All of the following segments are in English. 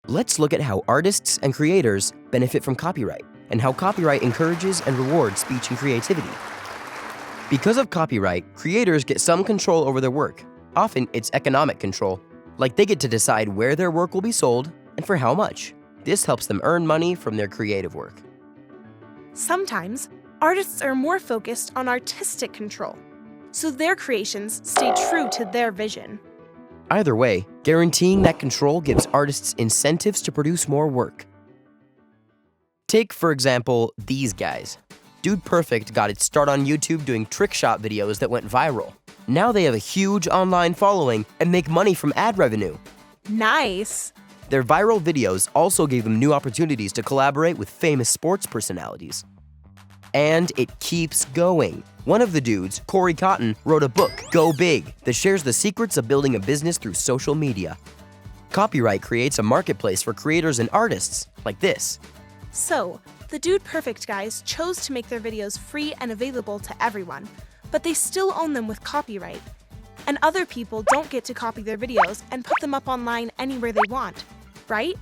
Let's look at how artists and creators benefit from copyright and how copyright encourages and rewards speech and creativity. Because of copyright, creators get some control over their work. Often, it's economic control, like they get to decide where their work will be sold and for how much. This helps them earn money from their creative work. Sometimes, artists are more focused on artistic control, so their creations stay true to their vision. Either way, guaranteeing that control gives artists incentives to produce more work. Take, for example, these guys. Dude Perfect got its start on YouTube doing trick shot videos that went viral. Now they have a huge online following and make money from ad revenue. Nice! Their viral videos also gave them new opportunities to collaborate with famous sports personalities. And it keeps going. One of the dudes, Corey Cotton, wrote a book, Go Big, that shares the secrets of building a business through social media. Copyright creates a marketplace for creators and artists like this. So, the Dude Perfect guys chose to make their videos free and available to everyone, but they still own them with copyright. And other people don't get to copy their videos and put them up online anywhere they want, right?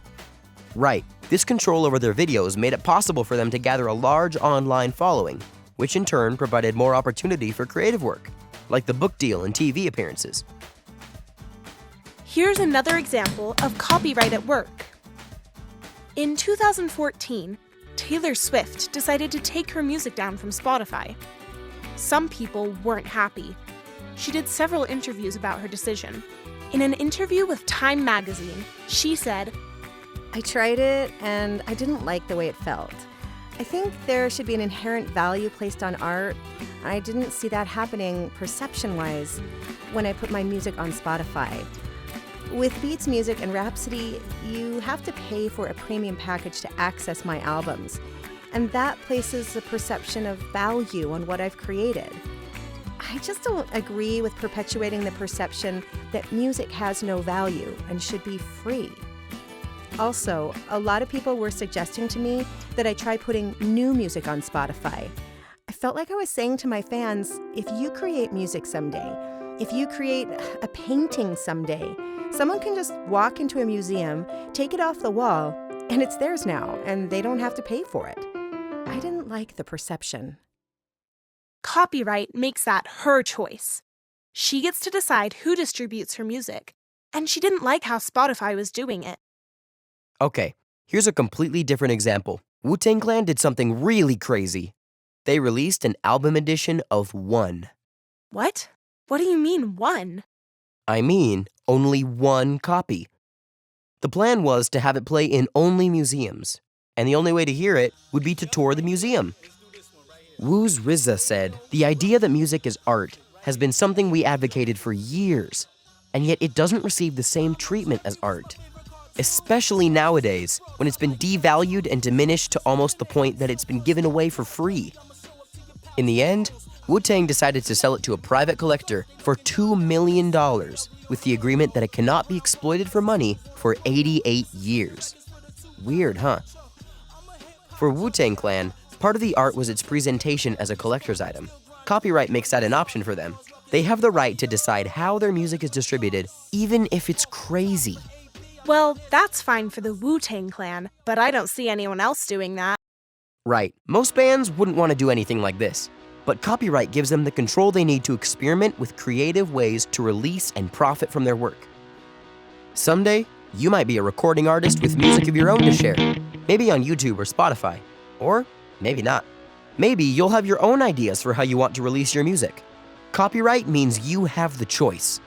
Right. This control over their videos made it possible for them to gather a large online following, which in turn provided more opportunity for creative work, like the book deal and TV appearances. Here's another example of copyright at work. In 2014, Taylor Swift decided to take her music down from Spotify. Some people weren't happy. She did several interviews about her decision. In an interview with Time magazine, she said, I tried it and I didn't like the way it felt. I think there should be an inherent value placed on art. I didn't see that happening perception-wise when I put my music on Spotify. With Beats Music and Rhapsody, you have to pay for a premium package to access my albums, and that places a perception of value on what I've created. I just don't agree with perpetuating the perception that music has no value and should be free. Also, a lot of people were suggesting to me that I try putting new music on Spotify. I felt like I was saying to my fans, if you create music someday, if you create a painting someday, someone can just walk into a museum, take it off the wall, and it's theirs now, and they don't have to pay for it. I didn't like the perception. Copyright makes that her choice. She gets to decide who distributes her music, and she didn't like how Spotify was doing it. Okay, here's a completely different example. Wu-Tang Clan did something really crazy. They released an album edition of One. What? What do you mean, one? I mean, only one copy. The plan was to have it play in only museums, and the only way to hear it would be to tour the museum. Wu's RZA said, the idea that music is art has been something we advocated for years, and yet it doesn't receive the same treatment as art. Especially nowadays, when it's been devalued and diminished to almost the point that it's been given away for free. In the end, Wu-Tang decided to sell it to a private collector for $2 million, with the agreement that it cannot be exploited for money for 88 years. Weird, huh? For Wu-Tang Clan, part of the art was its presentation as a collector's item. Copyright makes that an option for them. They have the right to decide how their music is distributed, even if it's crazy. Well, that's fine for the Wu-Tang Clan, but I don't see anyone else doing that. Right, most bands wouldn't want to do anything like this, but copyright gives them the control they need to experiment with creative ways to release and profit from their work. Someday, you might be a recording artist with music of your own to share, maybe on YouTube or Spotify, or maybe not. Maybe you'll have your own ideas for how you want to release your music. Copyright means you have the choice.